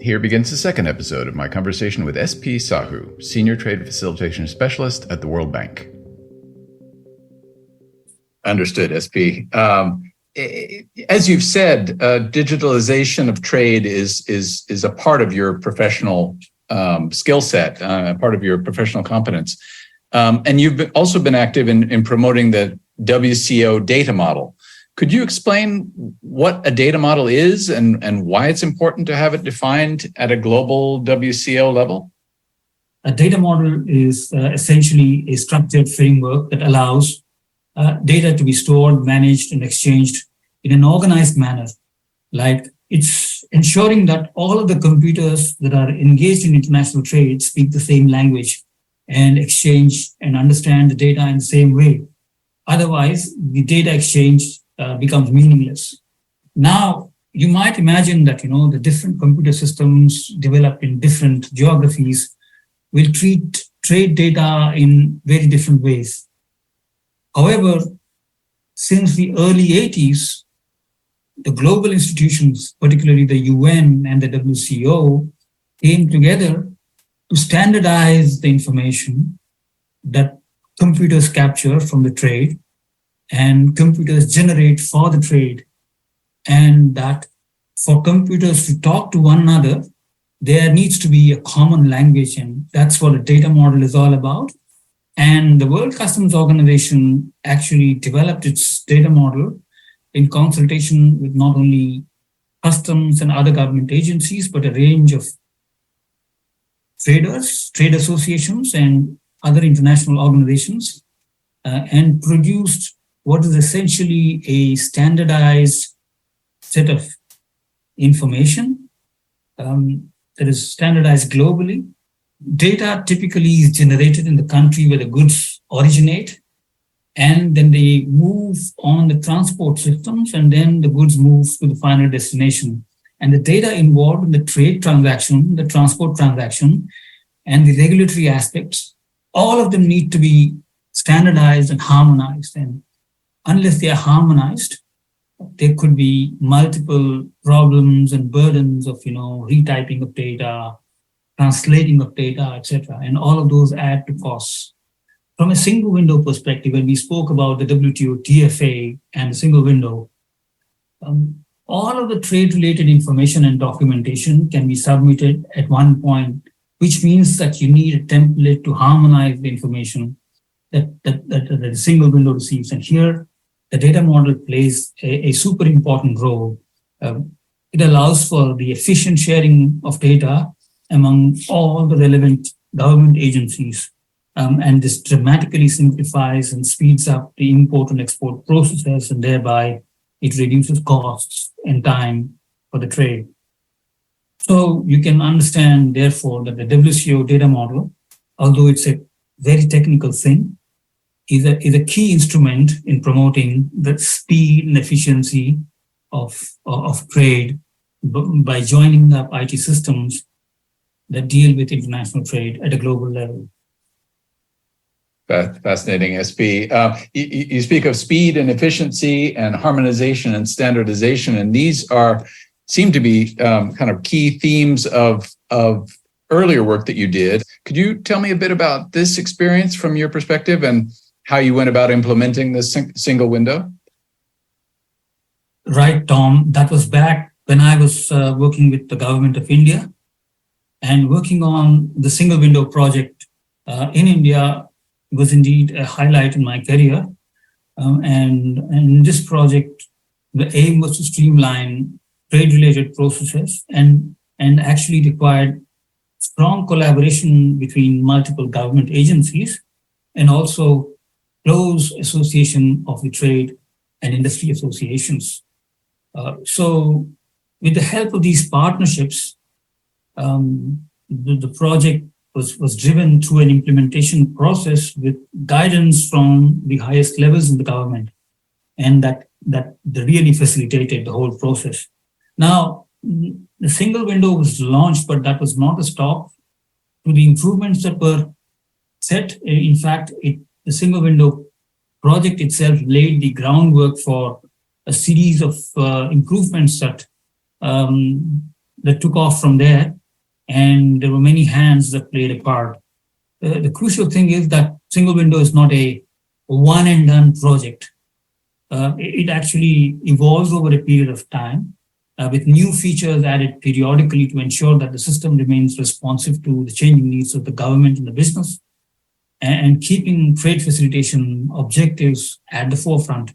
Here begins the second episode of my conversation with SP Sahu, Senior Trade Facilitation Specialist at the World Bank. Understood, SP. As you've said, digitalization of trade is a part of your professional skill set, part of your professional competence. And you've also been active in promoting the WCO data model. Could you explain what a data model is and why it's important to have it defined at a global WCO level? A data model is essentially a structured framework that allows data to be stored, managed, and exchanged in an organized manner. Like it's ensuring that all of the computers that are engaged in international trade speak the same language and exchange and understand the data in the same way. Otherwise, the data exchange becomes meaningless. Now, you might imagine that, the different computer systems developed in different geographies will treat trade data in very different ways. However, since the early 80s, the global institutions, particularly the UN and the WCO, came together to standardize the information that computers capture from the trade and computers generate for the trade, and that for computers to talk to one another, there needs to be a common language, and that's what a data model is all about. And the World Customs Organization actually developed its data model in consultation with not only customs and other government agencies, but a range of traders, trade associations, and other international organizations, and produced what is essentially a standardized set of information that is standardized globally. Data typically is generated in the country where the goods originate, and then they move on the transport systems, and then the goods move to the final destination. And the data involved in the trade transaction, the transport transaction, and the regulatory aspects, all of them need to be standardized and harmonized. And unless they are harmonized, there could be multiple problems and burdens of, retyping of data, translating of data, etc. And all of those add to costs. From a single window perspective, when we spoke about the WTO TFA and the single window, all of the trade-related information and documentation can be submitted at one point, which means that you need a template to harmonize the information that the single window receives. And here, the data model plays a super important role. It allows for the efficient sharing of data among all the relevant government agencies. And this dramatically simplifies and speeds up the import and export processes, and thereby it reduces costs and time for the trade. So you can understand, therefore, that the WCO data model, although it's a very technical thing, is a key instrument in promoting the speed and efficiency of trade by joining up IT systems that deal with international trade at a global level. Fascinating, SP. You speak of speed and efficiency and harmonization and standardization, and these seem to be kind of key themes of earlier work that you did. Could you tell me a bit about this experience from your perspective and how you went about implementing this single window? Right, Tom. That was back when I was working with the government of India and working on the single window project in India was indeed a highlight in my career. And in this project, the aim was to streamline trade-related processes and actually required strong collaboration between multiple government agencies and also close association of the trade and industry associations. So with the help of these partnerships, the project was driven through an implementation process with guidance from the highest levels in the government, and that really facilitated the whole process. Now, the single window was launched, but that was not a stop to the improvements that were set. In fact, the single window project itself laid the groundwork for a series of improvements that that took off from there, and there were many hands that played a part. The crucial thing is that single window is not a one and done project. It actually evolves over a period of time with new features added periodically to ensure that the system remains responsive to the changing needs of the government and the business, and keeping trade facilitation objectives at the forefront.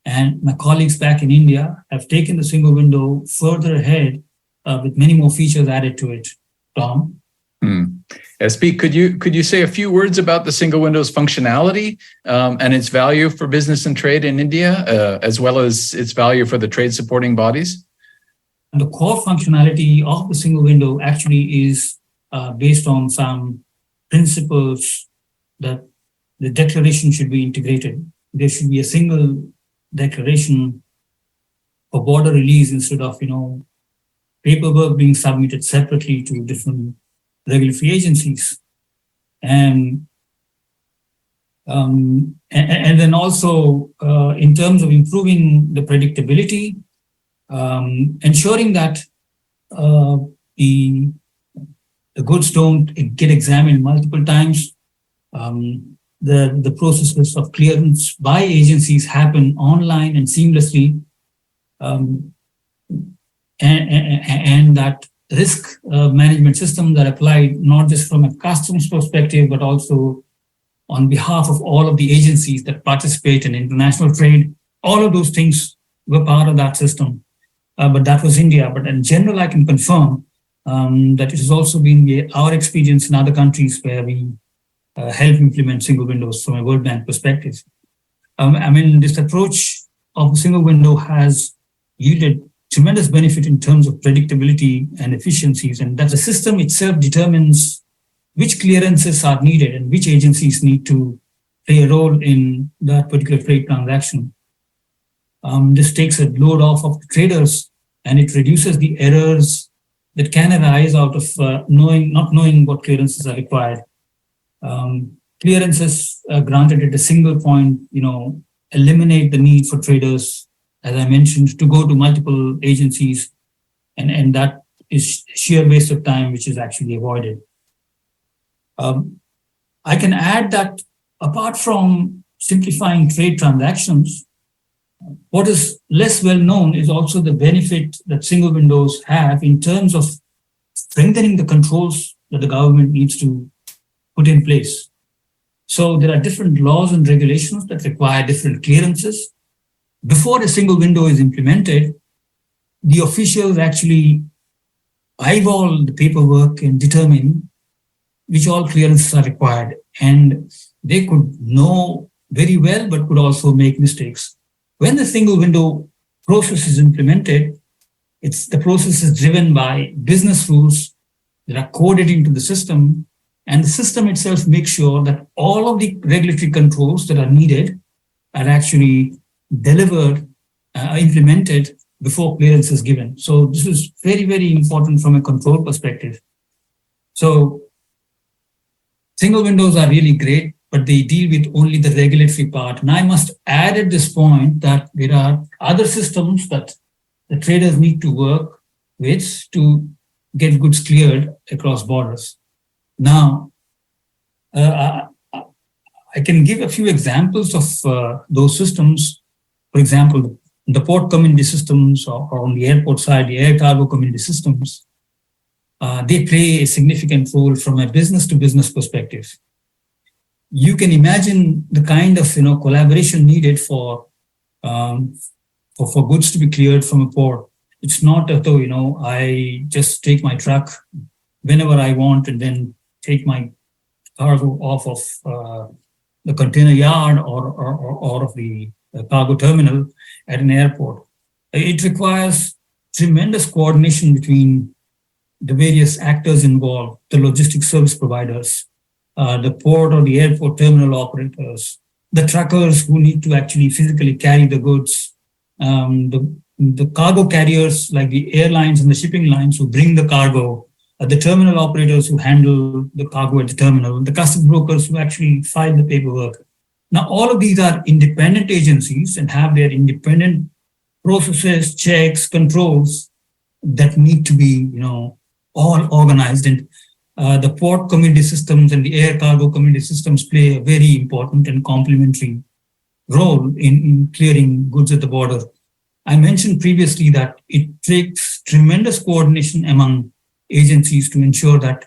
And my colleagues back in India have taken the single window further ahead with many more features added to it. Tom? SP, could you say a few words about the single window's functionality and its value for business and trade in India, as well as its value for the trade supporting bodies? The core functionality of the single window actually is based on some principles that the declaration should be integrated. There should be a single declaration for border release instead of, paperwork being submitted separately to different regulatory agencies. And then also in terms of improving the predictability, ensuring that the goods don't get examined multiple times. The processes of clearance by agencies happen online and seamlessly, and that risk management systems are applied not just from a customs perspective, but also on behalf of all of the agencies that participate in international trade. All of those things were part of that system, but that was India. But in general, I can confirm that it has also been our experience in other countries where we help implement single windows from a World Bank perspective. This approach of single window has yielded tremendous benefit in terms of predictability and efficiencies, and that the system itself determines which clearances are needed and which agencies need to play a role in that particular trade transaction. This takes a load off of the traders, and it reduces the errors that can arise out of not knowing what clearances are required. Clearances granted at a single point, eliminate the need for traders, as I mentioned, to go to multiple agencies, and that is sheer waste of time, which is actually avoided. I can add that apart from simplifying trade transactions, what is less well known is also the benefit that single windows have in terms of strengthening the controls that the government needs to put in place. So there are different laws and regulations that require different clearances. Before a single window is implemented, the officials actually eyeball the paperwork and determine which all clearances are required. And they could know very well, but could also make mistakes. When the single window process is implemented, the process is driven by business rules that are coded into the system, and the system itself makes sure that all of the regulatory controls that are needed are actually delivered, implemented before clearance is given. So this is very, very important from a control perspective. So single windows are really great, but they deal with only the regulatory part. And I must add at this point that there are other systems that the traders need to work with to get goods cleared across borders. Now, I can give a few examples of those systems. For example, the port community systems, or on the airport side, the air cargo community systems, they play a significant role from a business to business perspective. You can imagine the kind of collaboration needed for goods to be cleared from a port. It's not as though I just take my truck whenever I want and then take my cargo off of the container yard or of the cargo terminal at an airport. It requires tremendous coordination between the various actors involved, the logistics service providers, the port or the airport terminal operators, the truckers who need to actually physically carry the goods, the cargo carriers like the airlines and the shipping lines who bring the cargo, the terminal operators who handle the cargo at the terminal, the customs brokers who actually file the paperwork. Now, all of these are independent agencies and have their independent processes, checks, controls that need to be, all organized. And the port community systems and the air cargo community systems play a very important and complementary role in clearing goods at the border. I mentioned previously that it takes tremendous coordination among agencies to ensure that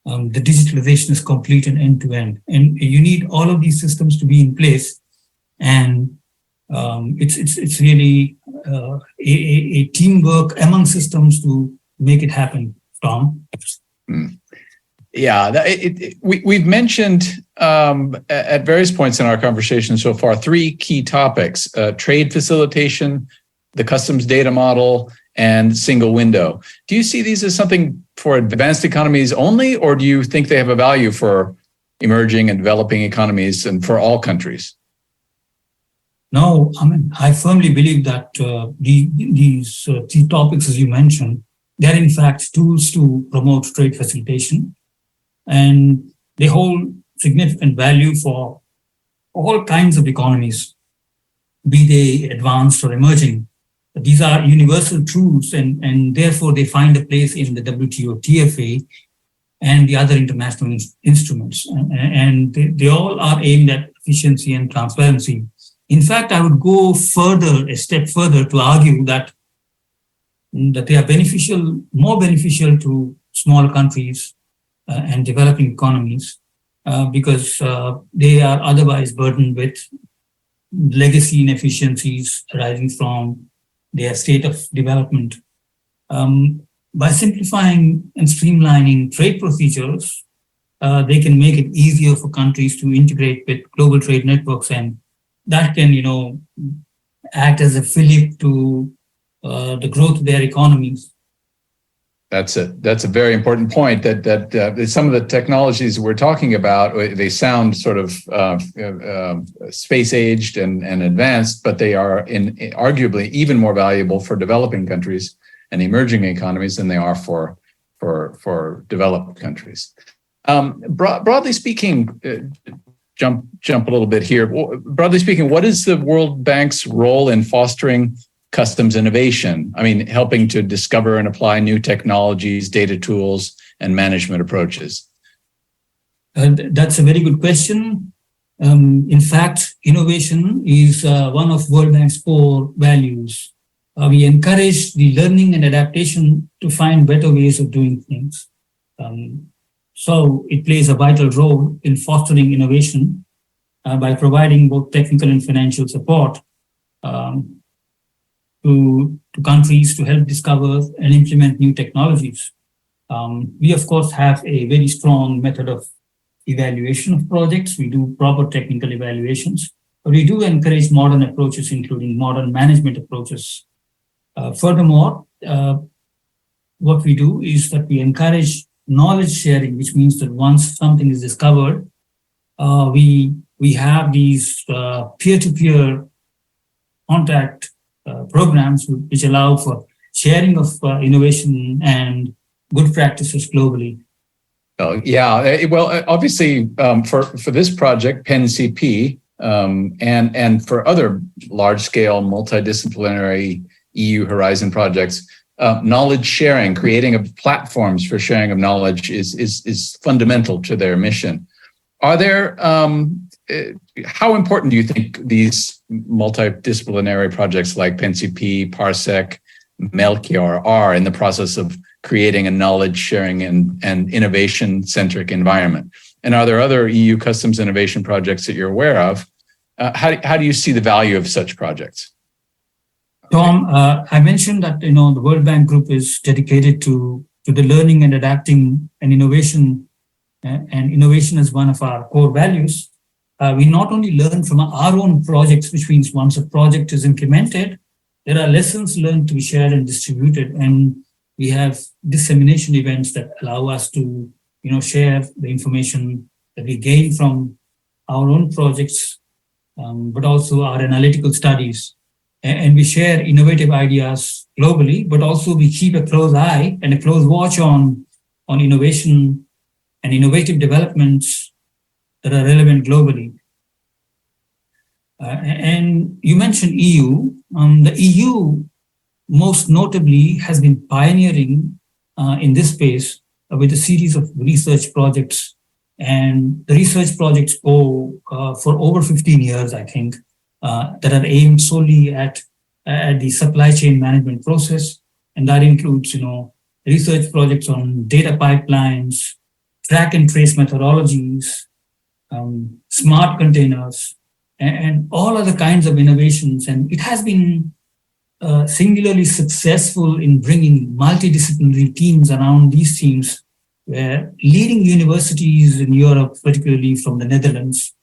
the digitalization is complete and end-to-end. And you need all of these systems to be in place. And it's really a teamwork among systems to make it happen, Tom. Yeah, we've mentioned at various points in our conversation so far 3 key topics: trade facilitation, the customs data model, and single window. Do you see these as something for advanced economies only, or do you think they have a value for emerging and developing economies and for all countries? No, I firmly believe that these 3 topics, as you mentioned, they're in fact tools to promote trade facilitation, and they hold significant value for all kinds of economies, be they advanced or emerging. These are universal truths, and therefore they find a place in the WTO, TFA, and the other international instruments. And they all are aimed at efficiency and transparency. In fact, I would go a step further to argue that they are more beneficial to small countries and developing economies because they are otherwise burdened with legacy inefficiencies arising from their state of development. By simplifying and streamlining trade procedures, they can make it easier for countries to integrate with global trade networks, and that can, act as a fillip to the growth of their economies. That's a very important point. That some of the technologies we're talking about, they sound sort of space aged and advanced, but they are arguably even more valuable for developing countries and emerging economies than they are for developed countries. Broadly speaking, jump a little bit here. Broadly speaking, what is the World Bank's role in fostering customs innovation? I mean, helping to discover and apply new technologies, data tools, and management approaches. That's a very good question. In fact, innovation is one of World Bank's core values. We encourage the learning and adaptation to find better ways of doing things. So it plays a vital role in fostering innovation by providing both technical and financial support to countries to help discover and implement new technologies. We, of course, have a very strong method of evaluation of projects. We do proper technical evaluations, but we do encourage modern approaches, including modern management approaches. Furthermore, what we do is that we encourage knowledge sharing, which means that once something is discovered, we have these peer-to-peer contact programs which allow for sharing of innovation and good practices globally. Yeah, well, obviously, for this project, PenCP, and for other large-scale multidisciplinary EU Horizon projects, knowledge sharing, creating of platforms for sharing of knowledge is fundamental to their mission. Are there, how important do you think these multidisciplinary projects like PenCP, Parsec, Melchior are in the process of creating a knowledge sharing and innovation centric environment? And are there other EU customs innovation projects that you're aware of? How do you see the value of such projects? Tom, I mentioned that the World Bank Group is dedicated to the learning and adapting and innovation is one of our core values. We not only learn from our own projects, which means once a project is implemented, there are lessons learned to be shared and distributed, and we have dissemination events that allow us to share the information that we gain from our own projects, but also our analytical studies. And we share innovative ideas globally, but also we keep a close eye and a close watch on innovation and innovative developments that are relevant globally. And you mentioned EU. The EU most notably has been pioneering in this space with a series of research projects. And the research projects go for over 15 years, I think, that are aimed solely at the supply chain management process. And that includes, research projects on data pipelines, track and trace methodologies, smart containers, and all other kinds of innovations. And it has been singularly successful in bringing multidisciplinary teams around these themes, where leading universities in Europe, particularly from the Netherlands,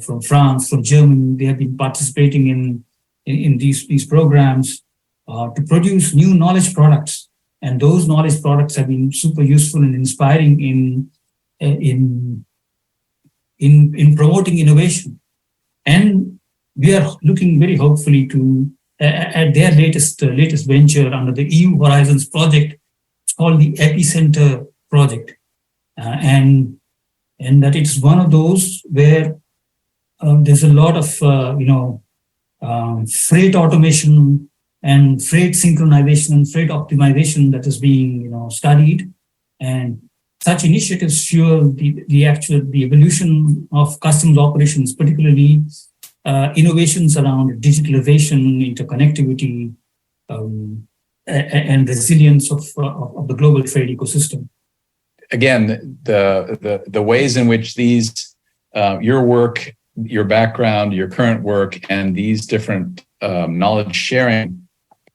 from France, from Germany, they have been participating in these programs to produce new knowledge products. And those knowledge products have been super useful and inspiring in promoting innovation. And we are looking very hopefully to at their latest venture under the EU Horizons project. It's called the Epicenter project, and that it's one of those where there's a lot of freight automation and freight synchronization and freight optimization that is being studied, and such initiatives fuel the evolution of customs operations, particularly innovations around digitalization, interconnectivity, and resilience of the global trade ecosystem. Again, the ways in which these your work, your background, your current work, and these different knowledge sharing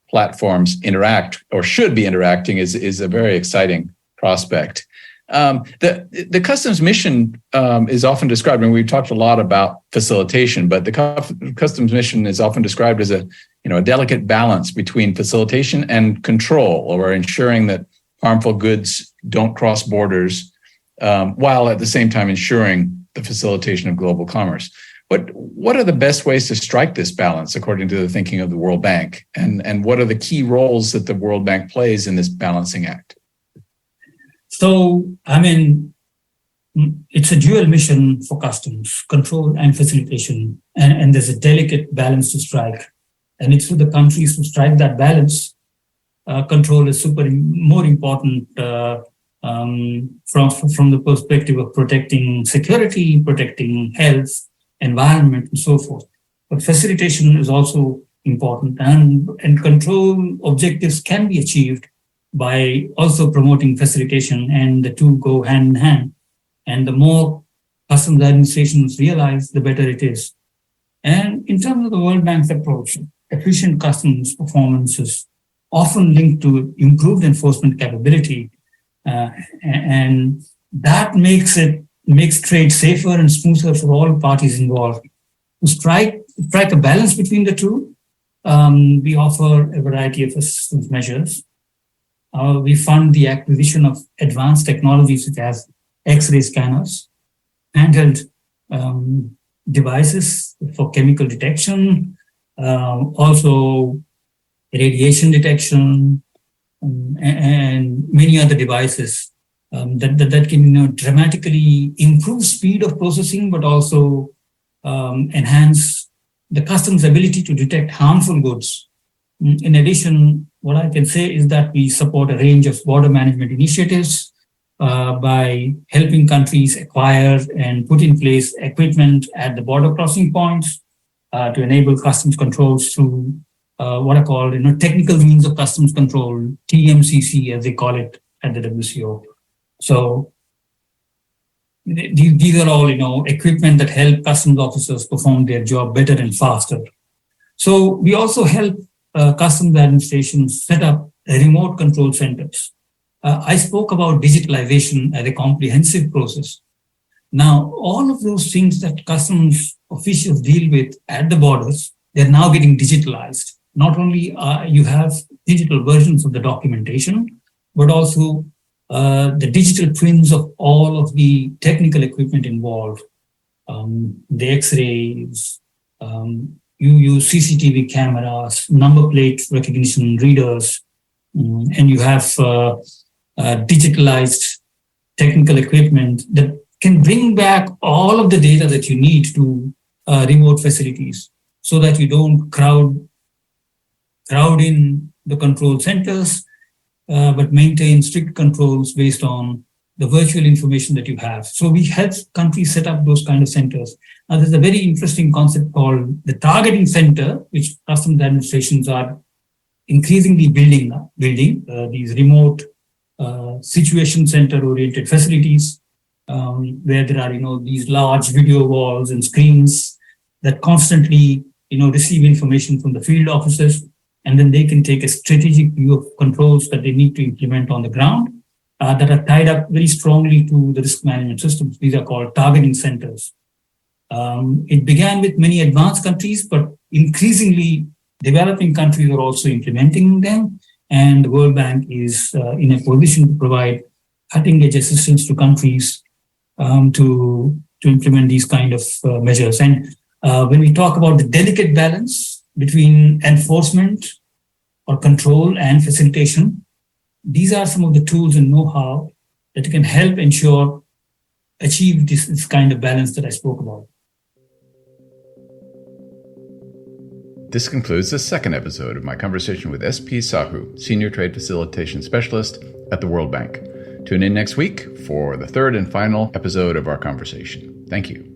platforms interact or should be interacting is a very exciting prospect. The customs mission is often described, and we've talked a lot about facilitation, but the customs mission is often described as a delicate balance between facilitation and control, or ensuring that harmful goods don't cross borders, while at the same time ensuring the facilitation of global commerce. What are the best ways to strike this balance according to the thinking of the World Bank? And what are the key roles that the World Bank plays in this balancing act? So, it's a dual mission for customs, control and facilitation, and there's a delicate balance to strike. And it's for the countries to strike that balance. Control is more important from the perspective of protecting security, protecting health, environment, and so forth. But facilitation is also important, and control objectives can be achieved by also promoting facilitation, and the two go hand in hand. And the more customs administrations realize, the better it is. And in terms of the World Bank's approach, efficient customs performance is often linked to improved enforcement capability, and that makes trade safer and smoother for all parties involved. To strike a balance between the two, we offer a variety of assistance measures. We fund the acquisition of advanced technologies such as X-ray scanners, handheld devices for chemical detection, also radiation detection, and many other devices that can dramatically improve speed of processing, but also enhance the customs ability to detect harmful goods. In addition, what I can say is that we support a range of border management initiatives by helping countries acquire and put in place equipment at the border crossing points to enable customs controls through what are called technical means of customs control, TMCC as they call it at the WCO. So these are all equipment that help customs officers perform their job better and faster. So we also help customs administrations set up remote control centers. I spoke about digitalization as a comprehensive process. Now, all of those things that customs officials deal with at the borders, they're now getting digitalized. Not only you have digital versions of the documentation, but also the digital twins of all of the technical equipment involved, the X-rays, you use CCTV cameras, number plate recognition readers, and you have digitalized technical equipment that can bring back all of the data that you need to remote facilities, so that you don't crowd in the control centers, but maintain strict controls based on the virtual information that you have. So we help countries set up those kind of centers. Now, there's a very interesting concept called the targeting center, which customs administrations are increasingly building these remote situation center oriented facilities, where there are, these large video walls and screens that constantly, receive information from the field officers, and then they can take a strategic view of controls that they need to implement on the ground that are tied up very strongly to the risk management systems. These are called targeting centers. It began with many advanced countries, but increasingly developing countries are also implementing them, and the World Bank is in a position to provide cutting-edge assistance to countries to implement these kind of measures. And when we talk about the delicate balance between enforcement or control and facilitation, these are some of the tools and know-how that can help achieve this kind of balance that I spoke about. This concludes the second episode of my conversation with SP Sahu, Senior Trade Facilitation Specialist at the World Bank. Tune in next week for the third and final episode of our conversation. Thank you.